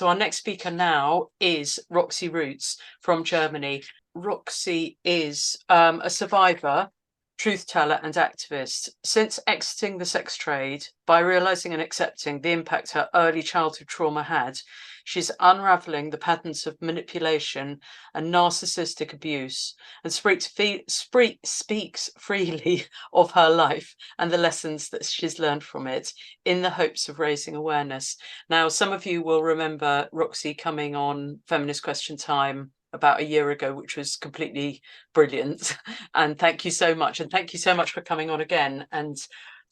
So our next speaker now is Roxie Roots from Germany. Roxie is a survivor, truth teller and activist. Since exiting the sex trade, by realising and accepting the impact her early childhood trauma had, she's unravelling the patterns of manipulation and narcissistic abuse and speaks freely of her life and the lessons that she's learned from it in the hopes of raising awareness. Now, some of you will remember Roxie coming on Feminist Question Time about a year ago, which was completely brilliant. And thank you so much. And thank you so much for coming on again and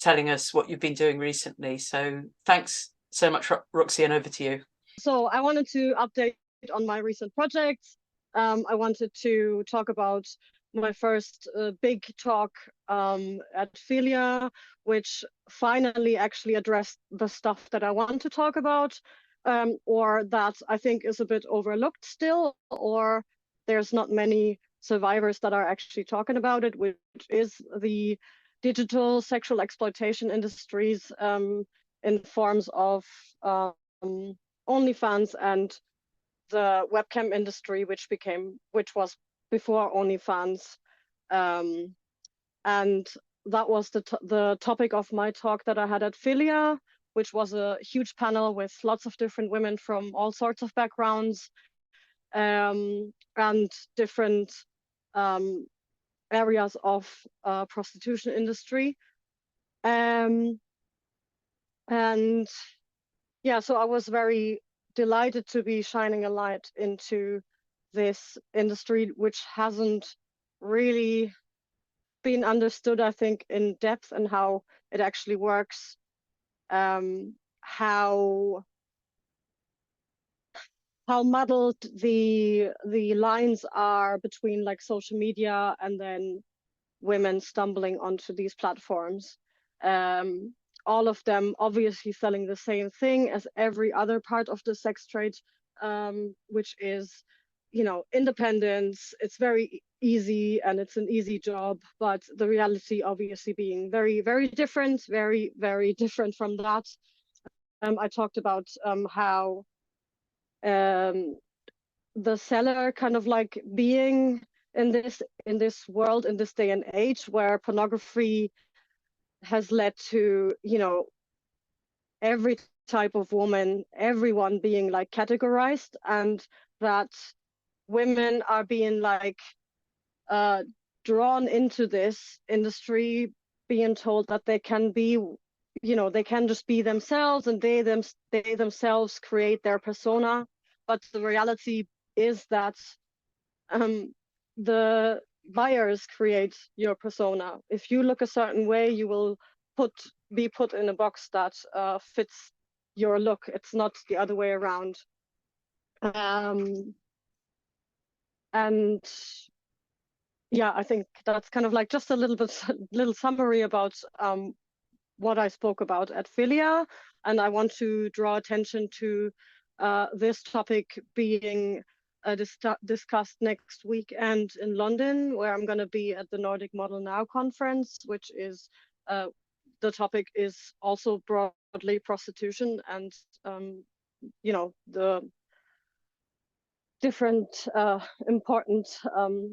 telling us what you've been doing recently. So thanks so much, Roxie, and over to you. So I wanted to update on my recent projects. I wanted to talk about my first big talk at Philia, which finally actually addressed the stuff that I want to talk about, or that I think is a bit overlooked still, or there's not many survivors that are actually talking about it, which is the digital sexual exploitation industries in forms of OnlyFans and the webcam industry, which was before OnlyFans, and that was the topic of my talk that I had at Philia, which was a huge panel with lots of different women from all sorts of backgrounds and different areas of prostitution industry, and yeah, so I was very delighted to be shining a light into this industry, which hasn't really been understood, I think, in depth, and how it actually works, how muddled the lines are between like social media and then women stumbling onto these platforms. All of them obviously selling the same thing as every other part of the sex trade, which is, you know, independence. It's very easy and it's an easy job, but the reality obviously being very, very different, very, very different from that. I talked about how the seller kind of like being in this world, in this day and age where pornography has led to, you know, every type of woman, everyone being like categorized, and that women are being like drawn into this industry, being told that they can be, you know, they can just be themselves, and they themselves create their persona. But the reality is that the buyers create your persona. If you look a certain way, you will be put in a box that fits your look. It's not the other way around. And yeah, I think that's kind of like just a little summary about what I spoke about at Philia. And I want to draw attention to this topic being discussed next weekend in London, where I'm going to be at the Nordic Model Now conference, which is the topic is also broadly prostitution and you know, the different important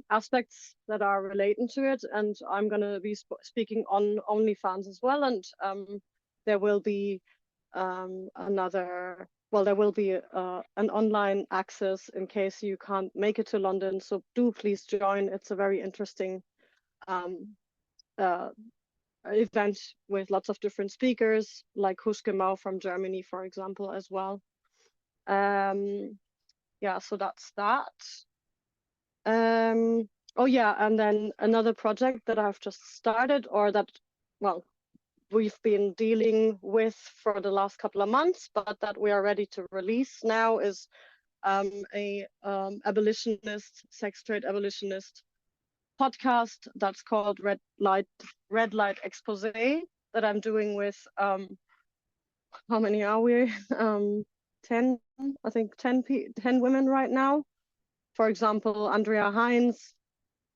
aspects that are relating to it. And I'm going to be speaking on OnlyFans as well. And there will be there will be an online access in case you can't make it to London. So do please join. It's a very interesting event with lots of different speakers, like Huschke Mau from Germany, for example, as well. Yeah, so that's that. Oh yeah, and then another project that I've just started, or that, well, we've been dealing with for the last couple of months, but that we are ready to release now, is a abolitionist, sex trade abolitionist podcast that's called Red Light Expose, that I'm doing with how many are we? 10, I think 10 women right now. For example, Andrea Hines,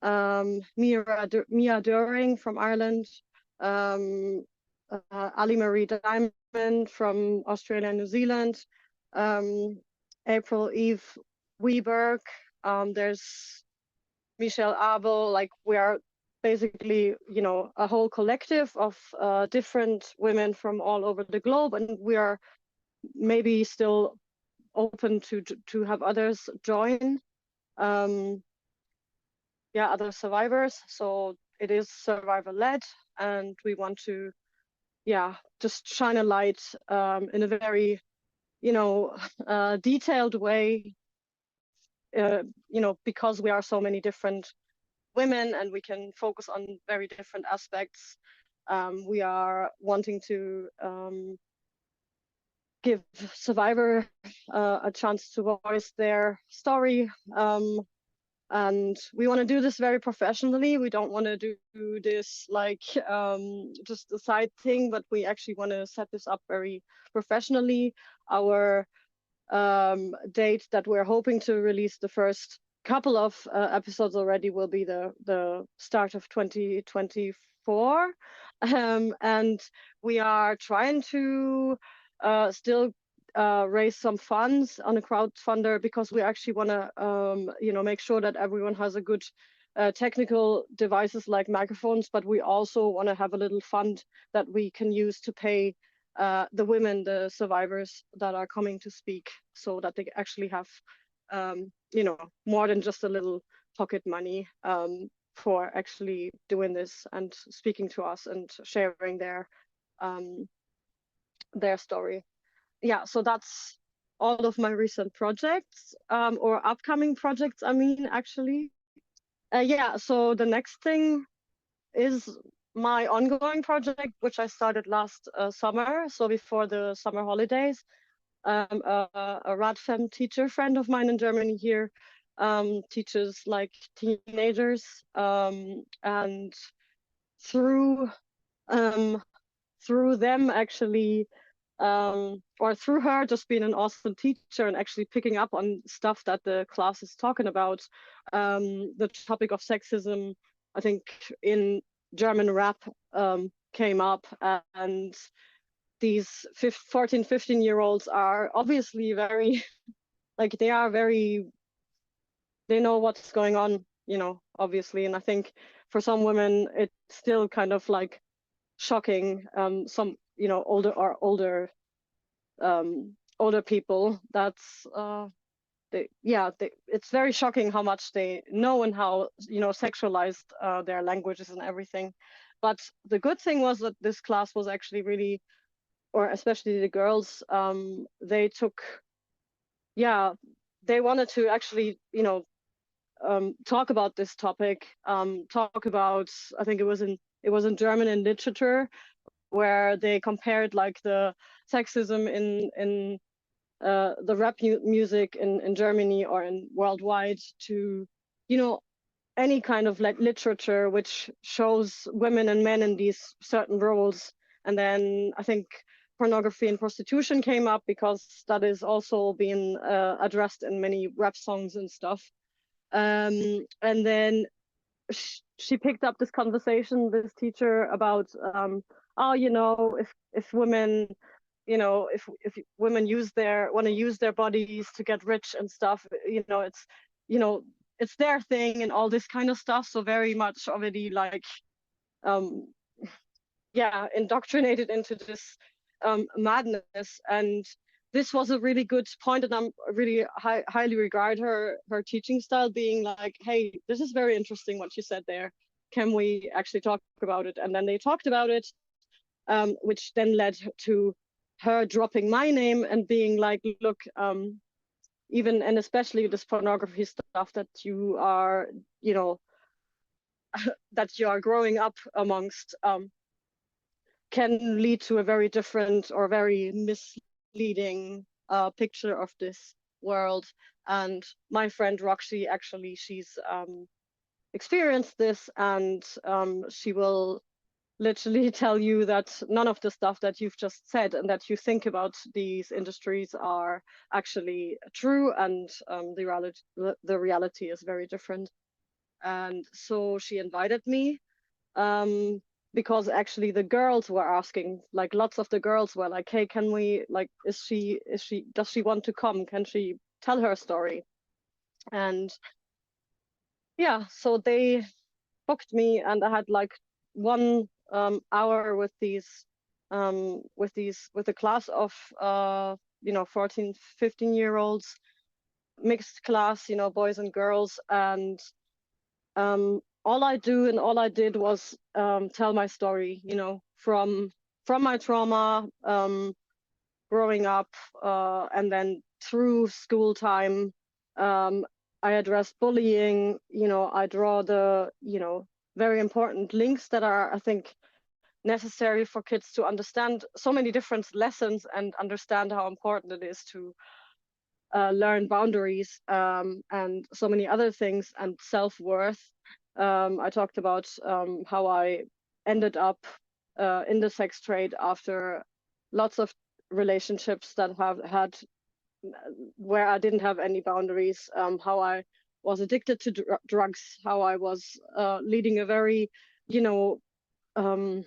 Mia Doering from Ireland, Ali Marie Diamond from Australia and New Zealand, April Eve Weberg, there's Michelle Abel. Like, we are basically, you know, a whole collective of different women from all over the globe, and we are maybe still open to have others join. Yeah, other survivors. So it is survivor led, and we want to, yeah, just shine a light in a very, you know, detailed way, you know, because we are so many different women and we can focus on very different aspects. We are wanting to give survivor a chance to voice their story. And we want to do this very professionally. We don't want to do this like just a side thing, but we actually want to set this up very professionally. Our date that we're hoping to release the first couple of episodes already will be the start of 2024. And we are trying to still raise some funds on a crowdfunder, because we actually want to you know, make sure that everyone has a good technical devices like microphones, but we also want to have a little fund that we can use to pay the women, the survivors that are coming to speak, so that they actually have you know, more than just a little pocket money for actually doing this and speaking to us and sharing their story. Yeah, so that's all of my recent projects, or upcoming projects, I mean, actually. Yeah, so the next thing is my ongoing project, which I started last summer, so before the summer holidays. A RadFem teacher friend of mine in Germany here teaches like teenagers, and through through them actually, or through her just being an awesome teacher and actually picking up on stuff that the class is talking about, the topic of sexism, I think, in German rap came up, and these 14, 15-year-olds are obviously very, like, they are very, they know what's going on, you know, obviously. And I think for some women, it's still kind of like shocking, some, you know, older people, that's it's very shocking how much they know and how, you know, sexualized their languages and everything. But the good thing was that this class was actually really, or especially the girls, they took, yeah, they wanted to actually, you know, talk about this topic, talk about, I think it was in German in literature, where they compared like the sexism in the rap music in Germany or in worldwide to, you know, any kind of like literature which shows women and men in these certain roles. And then I think pornography and prostitution came up, because that is also being addressed in many rap songs and stuff. And then she picked up this conversation, this teacher, about oh, you know, if women, you know, if women want to use their bodies to get rich and stuff, you know, it's, you know, it's their thing and all this kind of stuff. So very much already like yeah, indoctrinated into this madness. And this was a really good point, and I'm really highly regard her teaching style, being like, hey, this is very interesting what you said there, can we actually talk about it? And then they talked about it, which then led to her dropping my name and being like, look, even and especially this pornography stuff that you are, you know, that you are growing up amongst, can lead to a very different or very misleading picture of this world. And my friend Roxie, actually, she's experienced this, and she will literally tell you that none of the stuff that you've just said and that you think about these industries are actually true, and the reality is very different. And so she invited me, because actually the girls were asking, like lots of the girls were like, hey, can we, like, does she want to come? Can she tell her story. And yeah, so they booked me, and I had like 1 hour with a class of 14, 15-year-olds, mixed class, boys and girls. And all I did was tell my story, from my trauma, growing up, and then through school time. I address bullying, I draw the, very important links that are, I think, necessary for kids to understand so many different lessons and understand how important it is to learn boundaries, and so many other things, and self-worth. I talked about how I ended up in the sex trade after lots of relationships that have had where I didn't have any boundaries, how I was addicted to drugs, how I was leading a very, um,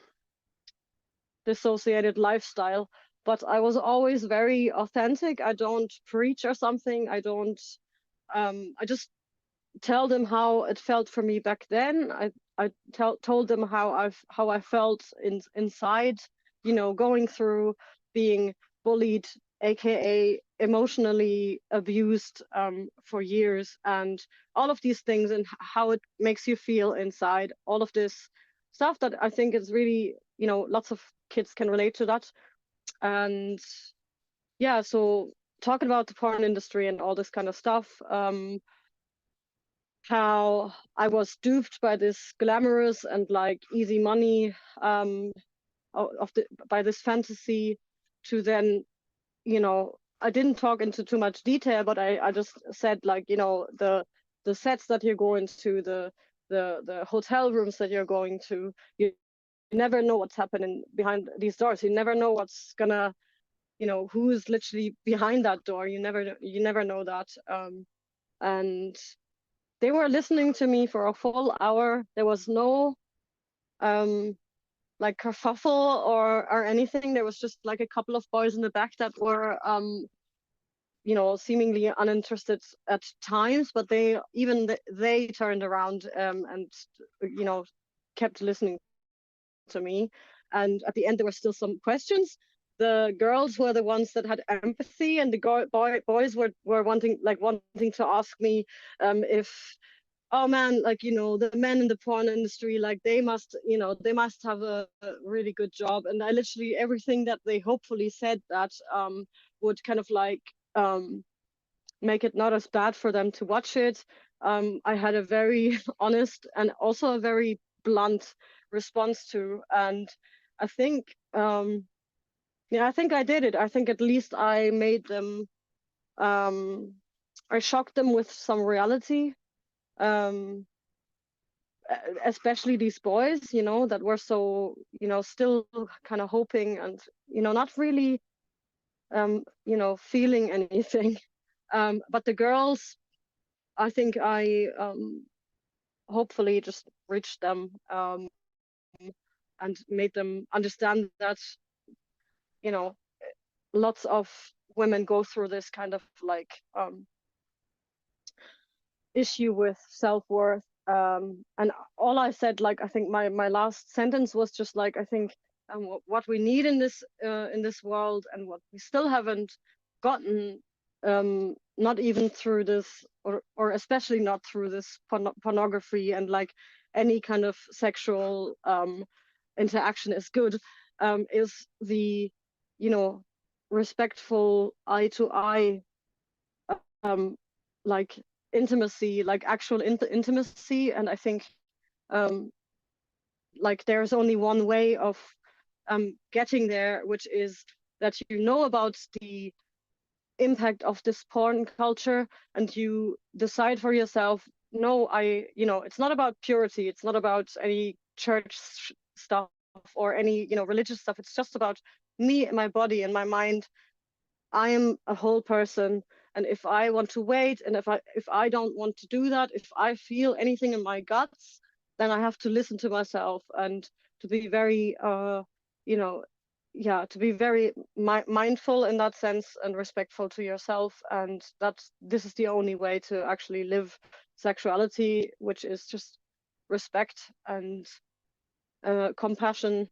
dissociated lifestyle. But I was always very authentic. I don't preach or something. I just tell them how it felt for me back then. I told them how I felt inside, going through being bullied, aka emotionally abused, for years, and all of these things, and how it makes you feel inside. All of this stuff that I think is really, lots of kids can relate to that. And yeah, so talking about the porn industry and all this kind of stuff. How I was duped by this glamorous and like easy money, by this fantasy, to then, I didn't talk into too much detail, but I just said, like, the sets that you're going to, the hotel rooms that you're going to, you never know what's happening behind these doors. You never know what's gonna, who is literally behind that door. You never know that. And they were listening to me for a full hour. There was no like kerfuffle or anything. There was just like a couple of boys in the back that were seemingly uninterested at times, but they turned around, and kept listening to me. And at the end, there were still some questions. The girls were the ones that had empathy, and the boys were wanting to ask me if, oh man, like, the men in the porn industry, like they must have a really good job. And I literally, everything that they hopefully said that would kind of like make it not as bad for them to watch it. I had a very honest and also a very blunt response to. And I think, yeah, I think I did it. I think at least I made them, I shocked them with some reality. Um, Especially these boys, that were so, still kind of hoping and, not really, feeling anything. But the girls, I think I hopefully just reached them, and made them understand that, you know, lots of women go through this kind of like issue with self-worth. And all I said, like, I think my last sentence was just like, I think what we need in this world, and what we still haven't gotten, not even through this, or especially not through this pornography and like any kind of sexual interaction is good, is the, respectful eye to eye, like intimacy, like actual intimacy. And I think like there's only one way of getting there, which is that about the impact of this porn culture, and you decide for yourself, no, it's not about purity, it's not about any church stuff or any religious stuff. It's just about me and my body and my mind. I am a whole person, and if I want to wait, and if I don't want to do that, if I feel anything in my guts, then I have to listen to myself and to be very, you know, yeah, to be very mindful in that sense and respectful to yourself, and this is the only way to actually live sexuality, which is just respect and compassion